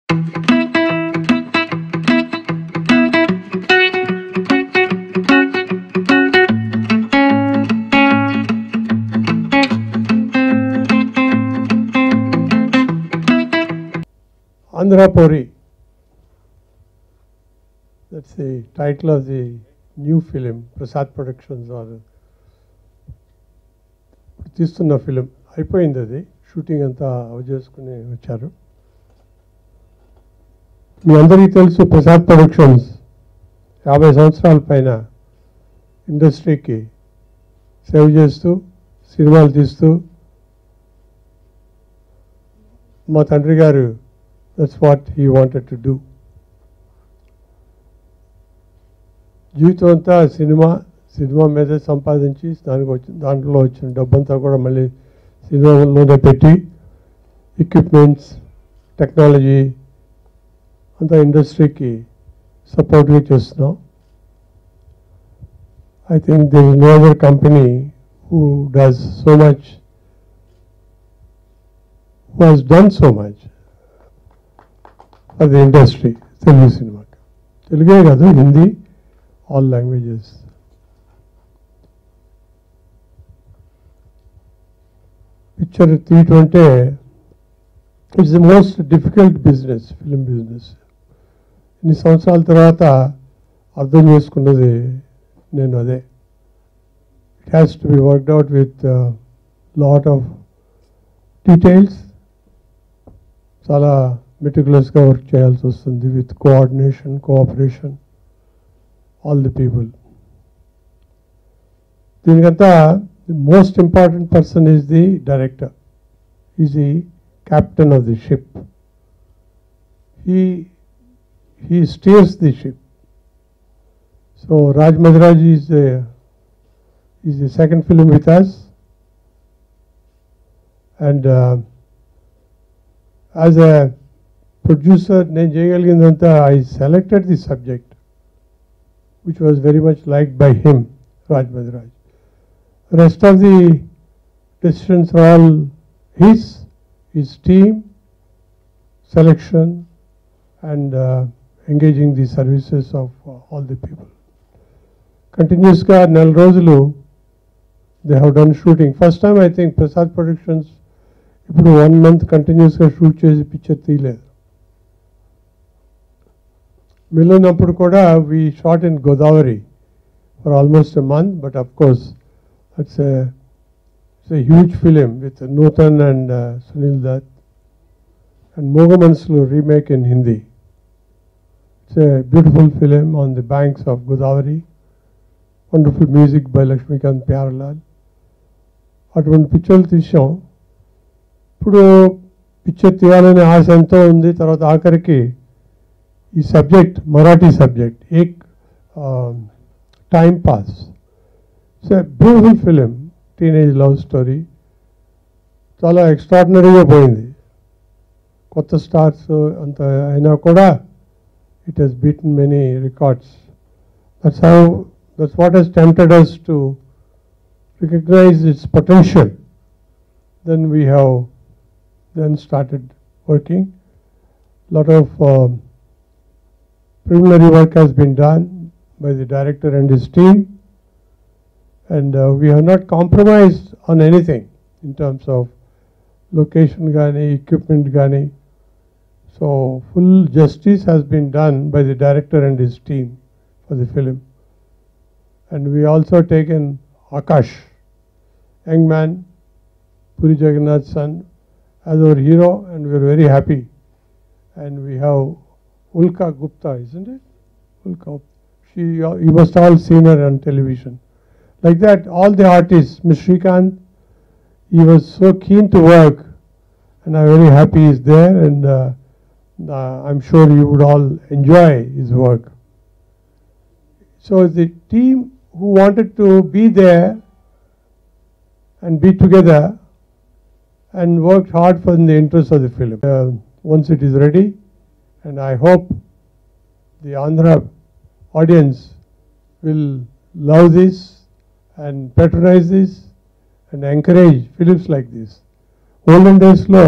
Andhra Puri. That's the title of the new film. Prasad Productions or తీస్తున్న film అయిపోయింది. అది shooting అంతా చేసుకుని వచ్చారు. మీ అందరికీ తెలుసు ప్రసాద్ ప్రొడక్షన్స్ 50 సంవత్సరాల పైన ఇండస్ట్రీకి సేవ్ చేస్తూ సినిమాలు తీస్తూ మా తండ్రి గారు that's what he wanted to do. జీవితం అంతా సినిమా మీద సంపాదించి దాంట్లో వచ్చిన డబ్బంతా కూడా మళ్ళీ సినిమాలోనే పెట్టి ఎక్విప్మెంట్స్ టెక్నాలజీ అంతా ఇండస్ట్రీకి సపోర్ట్గా చేస్తున్నాం. I think there is no other company who does so much, who has done so much for the industry. Telugu సినిమాకి, తెలుగే కాదు, హిందీ, ఆల్ లాంగ్వేజెస్. పిక్చర్ తీయటం అంటే it's the most difficult business, film business. ఇన్ని సంవత్సరాల తర్వాత అర్థం చేసుకున్నది నేను అదే. It has to be worked out with lot of details. చాలా మెటిక్యులస్గా వర్క్ చేయాల్సి వస్తుంది with coordination, cooperation, all the people. దీనికంతా the most important person is the director. He is the captain of the ship. He steers the ship. So Raj Madraj is the second film with us, and as a producer నేను చేయగలిగిందంతా I selected the subject which was very much liked by him, Raj Madraj. Rest of the decisions are all his team, selection, and engaging the services of all the people. Continuously, నెల రోజులు they have done shooting. First time I think Prasad Productions ఇప్పుడు 1 month continuously shoot చేసి picture తీయలేదు. మిగిలినప్పుడు కూడా we shot in Godavari for almost a month, but of course it's a huge film with Nutan and Sunil Dutt and Moga Manaslu remake in Hindi. It's a beautiful film on the banks of Godavari. Wonderful music by Lakshmikant Pyarlal. అటువంటి పిక్చర్లు తీసాం. ఇప్పుడు picture తీయాలనే ఆశ ఎంతో ఉంది. తర్వాత ఆఖరికి ఈ subject Marathi subject ఏక్ time pass. It's a beautiful film, teenage love story. చాలా ఎక్స్ట్రాడినరీగా పోయింది. కొత్త స్టార్స్ అంత అయినా కూడా it has beaten many records. That's what has tempted us to recognize its potential. Then we have started working. Lot of preliminary work has been done by the director and his team. And we have not compromised on anything in terms of location gani, equipment gani. So full justice has been done by the director and his team for the film. And we also taken Akash, young man, Puri Jagannath's son, as our hero, and we are very happy. And we have Ulka Gupta, isn't it? Ulka. You must all seen her on television. Like that, all the artists, Mr. Srikanth, he was so keen to work, and I'm very happy he's there, and I'm sure you would all enjoy his work. So the team who wanted to be there and be together and worked hard for the interest of the film. Once it is ready, and I hope the Andhra audience will love this and patronize this and encourage films like this. Olden days lo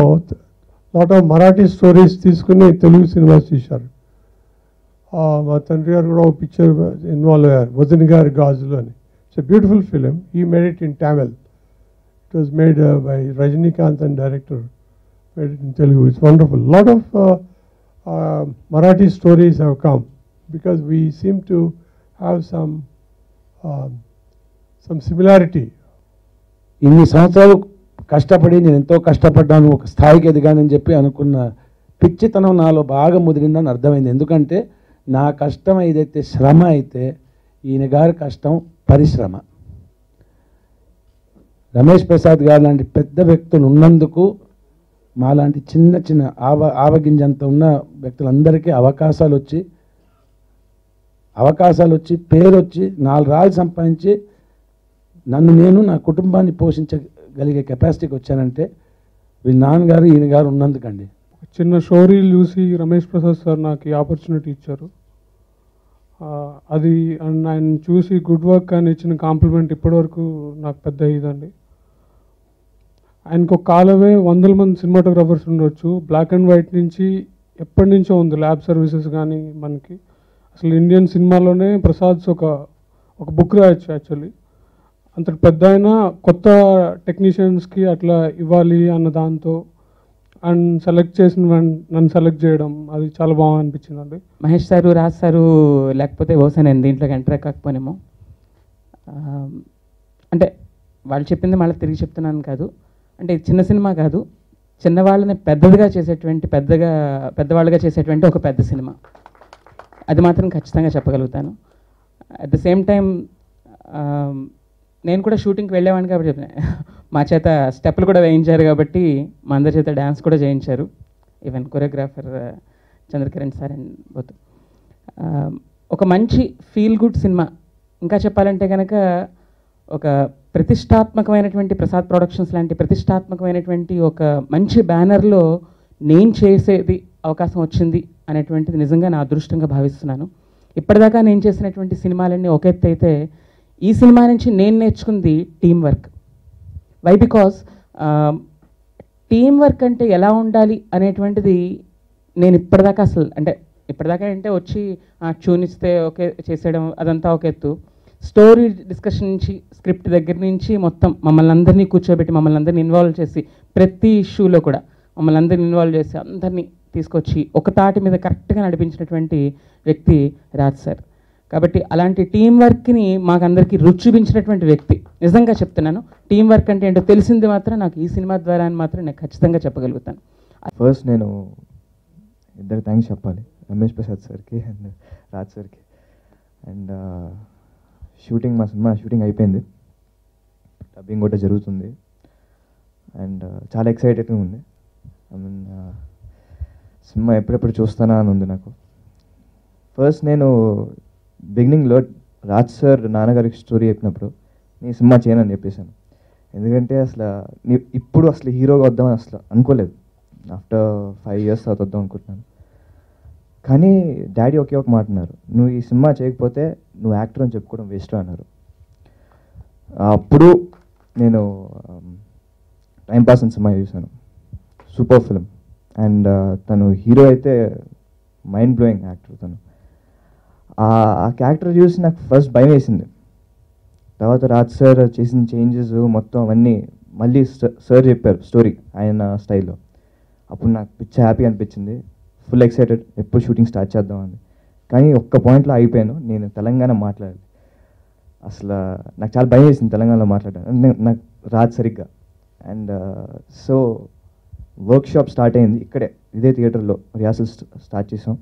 lot of Marathi stories తీసుకుని Telugu cinemas తీశారు. మా తండ్రి గారు కూడా ఒక picture involve అయ్యారు, వదిన గారి గాజులు అని. It's a beautiful film. He made it in Tamil. It was made by Rajinikanth and director made it in Telugu. It's wonderful. Lot of Marathi stories have come because we seem to have some similarity. ఇన్ని సంవత్సరాలు కష్టపడి నేను ఎంతో కష్టపడ్డాను, ఒక స్థాయికి ఎదిగానని చెప్పి అనుకున్న పిచ్చితనం నాలో బాగా ముదిరిందని అర్థమైంది. ఎందుకంటే నా కష్టం ఏదైతే శ్రమ అయితే ఈయన గారి కష్టం పరిశ్రమ. రమేష్ ప్రసాద్ గారు లాంటి పెద్ద వ్యక్తులు ఉన్నందుకు మాలాంటి చిన్న చిన్న ఆవగింజంత ఉన్న వ్యక్తులందరికీ అవకాశాలు వచ్చి పేరు వచ్చి 4 రాళ్ళు సంపాదించి నన్ను నేను నా కుటుంబాన్ని పోషించగలిగే కెపాసిటీకి వచ్చానంటే వీళ్ళ నాన్నగారు ఈయన గారు ఉన్నందుకండి. చిన్న స్టోరీలు చూసి రమేష్ ప్రసాద్ సార్ నాకు ఈ ఆపర్చునిటీ ఇచ్చారు. అది ఆయన చూసి గుడ్ వర్క్ అని ఇచ్చిన కాంప్లిమెంట్ ఇప్పటివరకు నాకు పెద్ద ఇదండి. ఆయనకు ఒక కాలమే 100 మంది సినిమాటోగ్రాఫర్స్ ఉండొచ్చు. బ్లాక్ అండ్ వైట్ నుంచి ఎప్పటి నుంచో ఉంది ల్యాబ్ సర్వీసెస్ కానీ మనకి. అసలు ఇండియన్ సినిమాలోనే ప్రసాద్స్ ఒక బుక్ రాయొచ్చు యాక్చువల్లీ. అంతటి పెద్ద అయినా కొత్త టెక్నీషియన్స్కి అట్లా ఇవ్వాలి అన్న దాంతో అండ్ సెలెక్ట్ చేసిన నన్ను సెలెక్ట్ చేయడం అది చాలా బాగా అనిపించిందండి. మహేష్ సారు, రాజ్ సారు లేకపోతే బహుశా నేను దీంట్లోకి ఎంటర్ కాకపోనేమో. అంటే వాళ్ళు చెప్పింది మళ్ళీ తిరిగి చెప్తున్నాను కాదు. అంటే ఇది చిన్న సినిమా కాదు, చిన్నవాళ్ళని పెద్దదిగా చేసేటువంటి పెద్దవాళ్ళుగా చేసేటువంటి ఒక పెద్ద సినిమా. అది మాత్రం ఖచ్చితంగా చెప్పగలుగుతాను. అట్ ద సేమ్ టైం నేను కూడా షూటింగ్కి వెళ్ళేవాడిని కాబట్టి చెప్తాను. మా చేత స్టెప్పులు కూడా వేయించారు కాబట్టి మా అందరి చేత డ్యాన్స్ కూడా చేయించారు. Even choreographer Chandrakiran sir and both. ఒక మంచి ఫీల్ గుడ్ సినిమా. ఇంకా చెప్పాలంటే కనుక ఒక ప్రతిష్టాత్మకమైనటువంటి ప్రసాద్ ప్రొడక్షన్స్ లాంటి ప్రతిష్టాత్మకమైనటువంటి ఒక మంచి బ్యానర్లో నేను చేసేది అవకాశం వచ్చింది అనేటువంటిది నిజంగా నా అదృష్టంగా భావిస్తున్నాను. ఇప్పటిదాకా నేను చేసినటువంటి సినిమాలన్నీ ఒక ఎత్తు అయితే ఈ సినిమా నుంచి నేను నేర్చుకుంది team work. Why because team work అంటే ఎలా ఉండాలి అనేటువంటిది నేను ఇప్పటిదాకా అంటే వచ్చి ట్యూన్ ఇస్తే ఓకే చేసేయడం అదంతా ఒక ఎత్తు. స్టోరీ డిస్కషన్ నుంచి స్క్రిప్ట్ దగ్గర నుంచి మొత్తం మమ్మల్ని అందరినీ కూర్చోబెట్టి మమ్మల్ని అందరినీ ఇన్వాల్వ్ చేసి ప్రతి ఇష్యూలో కూడా మమ్మల్ని అందరినీ ఇన్వాల్వ్ చేసి అందరినీ తీసుకొచ్చి ఒక తాటి మీద కరెక్ట్గా నడిపించినటువంటి వ్యక్తి రాజ్ సార్. కాబట్టి అలాంటి టీం వర్క్ని మాకందరికీ రుచి చూపించినటువంటి వ్యక్తి. నిజంగా చెప్తున్నాను, టీం వర్క్ అంటే ఏంటో తెలిసింది మాత్రం నాకు ఈ సినిమా ద్వారా అని మాత్రం నేను ఖచ్చితంగా చెప్పగలుగుతాను. ఫస్ట్ నేను ఇద్దరు థ్యాంక్స్ చెప్పాలి, రమేష్ ప్రసాద్ సార్కి అండ్ రాజ్ సార్కి. అండ్ మా సినిమా షూటింగ్ అయిపోయింది, డబ్బింగ్ కూడా జరుగుతుంది అండ్ చాలా ఎక్సైటెడ్గా ఉంది. ఐ మీన్ సినిమా ఎప్పుడెప్పుడు చూస్తానా అని ఉంది నాకు. ఫస్ట్ నేను బిగినింగ్లో రాజ్ సార్ నాన్నగారికి స్టోరీ చెప్పినప్పుడు నీ సినిమా చేయనని చెప్పేశాను. ఎందుకంటే ఇప్పుడు హీరోగా వద్దామని అనుకోలేదు. ఆఫ్టర్ 5 years తర్వాత వద్దాం అనుకుంటున్నాను. కానీ డాడీ ఒకే ఒక మాట అన్నారు, నువ్వు ఈ సినిమా చేయకపోతే నువ్వు యాక్టర్ అని చెప్పుకోవడం వేస్ట్ అన్నారు. అప్పుడు నేను టైంపాస్ అని సినిమా చూశాను, సూపర్ ఫిలిం. అండ్ తను హీరో అయితే మైండ్ బ్లోయింగ్ యాక్టర్. తను ఆ క్యారెక్టర్ చూసి నాకు ఫస్ట్ భయం వేసింది. తర్వాత రాజ్ సార్ చేసిన చేంజెస్ మొత్తం అవన్నీ మళ్ళీ సార్ చెప్పారు స్టోరీ ఆయన స్టైల్లో. అప్పుడు నాకు హ్యాపీ అనిపించింది, ఫుల్ ఎక్సైటెడ్ ఎప్పుడు షూటింగ్ స్టార్ట్ చేద్దామని. కానీ ఒక్క పాయింట్లో అయిపోయాను, నేను తెలంగాణ మాట్లాడాలి. నాకు చాలా భయం వేసింది తెలంగాణలో మాట్లాడాను, నాకు రాజ్ సరిగ్గా. అండ్ సో వర్క్షాప్ స్టార్ట్ అయింది ఇక్కడే, ఇదే థియేటర్లో రిహార్సల్ స్టార్ట్ చేసాం.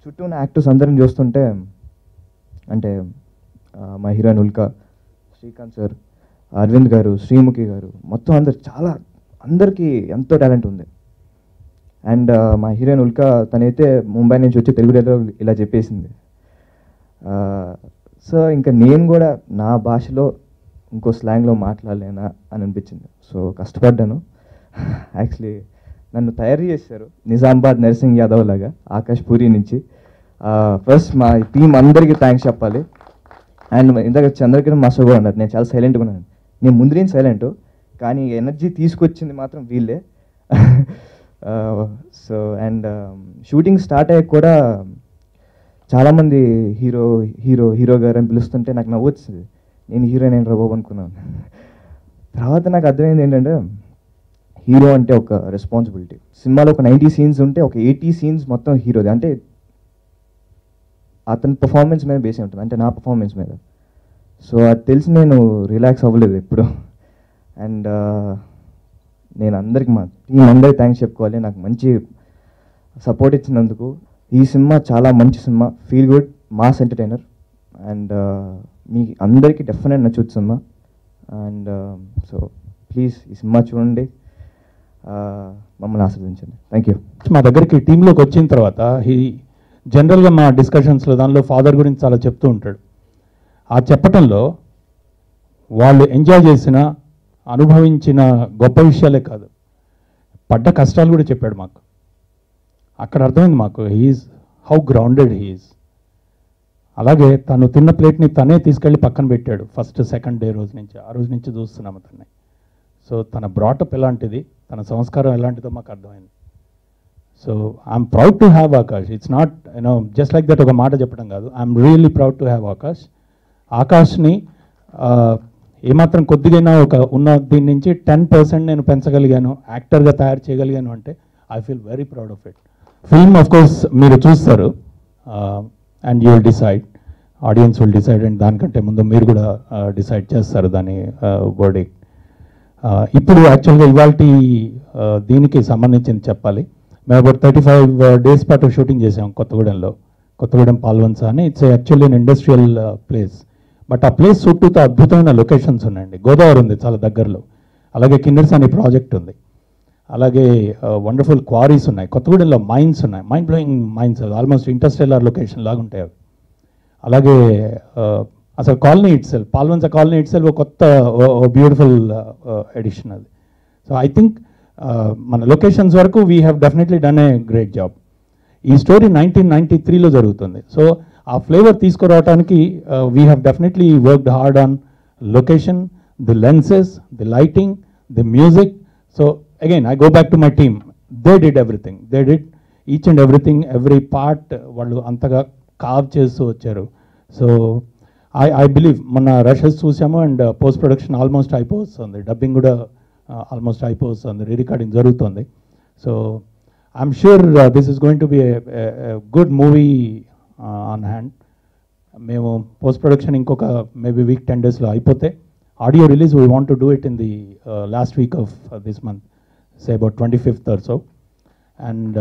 చుట్టూ ఉన్న యాక్టర్స్ అందరిని చూస్తుంటే అంటే మా హీరోయిన్ ఉల్కా, శ్రీకాంత్ సార్, అరవింద్ గారు, శ్రీముఖి గారు, మొత్తం అందరికీ ఎంతో టాలెంట్ ఉంది. అండ్ మా హీరోయిన్ ఉల్కా తనైతే ముంబై నుంచి వచ్చి తెలుగులో ఇలా చెప్పేసింది. సో ఇంకా నేను కూడా నా భాషలో ఇంకో స్లాంగ్లో మాట్లాడలేనా అని అనిపించింది. సో కష్టపడ్డాను. యాక్చువల్లీ నన్ను తయారు చేశారు నిజామాబాద్ నర్సింగ్ యాదవ్ లాగా ఆకాష్ పూరి నుంచి. ఫస్ట్ మా టీం అందరికీ థ్యాంక్స్ చెప్పాలి. అండ్ ఇందాక చంద్రకిరణ్ మాస్టర్ కూడా అన్నారు నేను చాలా సైలెంట్గా ఉన్నాను. నేను ముందు నుంచి సైలెంట్, కానీ ఎనర్జీ తీసుకొచ్చింది మాత్రం వీళ్ళే. సో అండ్ షూటింగ్ స్టార్ట్ అయ్యాక కూడా చాలామంది హీరో హీరో హీరో గారు అని పిలుస్తుంటే నాకు నవ్వు వచ్చింది. నేను హీరోయిన్ ఏంట్రా బాబు అనుకున్నాను. తర్వాత నాకు అర్థమైంది ఏంటంటే హీరో అంటే ఒక రెస్పాన్సిబిలిటీ. సినిమాలో ఒక 90 సీన్స్ ఉంటే ఒక 80 సీన్స్ మొత్తం హీరోది. అంటే అతని పర్ఫార్మెన్స్ మీద బేస్ ఉంటుంది, అంటే నా పర్ఫార్మెన్స్ మీద. సో అది తెలిసి నేను రిలాక్స్ అవ్వలేదు ఎప్పుడు. అండ్ నేను అందరికి, మా టీం అందరికి థ్యాంక్స్ చెప్పుకోవాలి, నాకు మంచి సపోర్ట్ ఇచ్చినందుకు. ఈ సినిమా చాలా మంచి cinema, feel good mass entertainer. And మీ అందరికీ డెఫినెట్ నచ్చుతుంది సినిమా. అండ్ సో ప్లీజ్ ఈ సినిమా చూడండి, మమ్మల్ని ఆస్వాదించండి. Thank you. మా దగ్గరికి టీంలోకి వచ్చిన తర్వాత జనరల్గా మా డిస్కషన్స్లో దానిలో ఫాదర్ గురించి చాలా చెప్తూ ఉంటాడు. ఆ చెప్పటంలో వాళ్ళు ఎంజాయ్ చేసిన, అనుభవించిన గొప్ప విషయాలే కాదు, పడ్డ కష్టాలు కూడా చెప్పాడు మాకు. అక్కడ అర్థమైంది మాకు హౌ గ్రౌండెడ్ హీఈస్. అలాగే తను తిన్న ప్లేట్ని తనే తీసుకెళ్ళి పక్కన పెట్టాడు ఫస్ట్ సెకండ్ డే రోజు నుంచి. ఆ రోజు నుంచి చూస్తున్నాము తన్ని. సో తన బ్రాటప్ ఎలాంటిది, తన సంస్కారం ఎలాంటిదో మాకు అర్థమైంది. So I'm proud to have Akash. It's not just like that ఒక మాట చెప్పడం కాదు. I'm really proud to have Akash. ఆకాష్ని ఏమాత్రం కొద్దిగైనా ఉన్న దీని నుంచి 10% నేను పెంచగలిగాను, యాక్టర్గా తయారు చేయగలిగాను అంటే I feel very proud of it. Film of course మీరు చూస్తారు and you will decide, audience will decide. And దానికంటే ముందు మీరు కూడా డిసైడ్ చేస్తారు దాని వర్డిక్ట్. ఇప్పుడు యాక్చువల్గా ఇవాళ దీనికి సంబంధించింది చెప్పాలి. మేము అబౌట్ 35 days పాటు షూటింగ్ చేసాం కొత్తగూడెం పాల్వంచ అని. It's actually an industrial place. But ఆ ప్లేస్ చుట్టూతో అద్భుతమైన లొకేషన్స్ ఉన్నాయండి. గోదావరి ఉంది చాలా దగ్గరలో, అలాగే కిన్నెర్స్ అనే ప్రాజెక్ట్ ఉంది, అలాగే వండర్ఫుల్ క్వారీస్ ఉన్నాయి. కొత్తగూడెంలో మైన్స్ ఉన్నాయి, mind blowing mines, almost interstellar location లాగా ఉంటాయి అవి. అలాగే అసలు colony itself, Palvancha colony itself ఒక కొత్త బ్యూటిఫుల్ ఎడిషన్ అది. సో ఐ థింక్ మన లొకేషన్స్ వరకు we have definitely done a great job. ఈ స్టోరీ 1993లో జరుగుతుంది. సో ఆ ఫ్లేవర్ తీసుకురావడానికి we have definitely worked hard on location, the lenses, the lighting, the music. So again I go back to my team. They did everything, they did each and everything, every part వాళ్ళు అంతగా కావ్ చేస్తూ వచ్చారు. So I believe మొన్న rashes చూసాము and post production almost అయిపోతుంది, dubbing కూడా almost అయిపోతుంది, re recording జరుగుతుంది. So I'm sure this is going to be good movie on hand. మేము పోస్ట్ ప్రొడక్షన్ ఇంకొక మేబీ వీక్ 10 daysలో అయిపోతే, audio release we want to do it in the last week off this month, say about 25th or so, and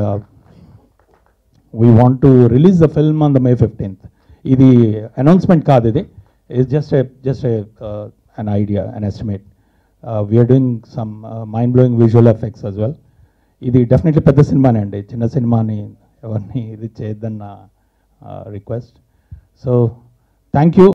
we want to release the film on the May 15th. Idi announcement kaadu, idi is just an idea, an estimate. We are doing some mind blowing visual effects as well. Idi definitely pedda cinema ne andi, chinna cinema ni evarni idi cheyadanna request. So thank you.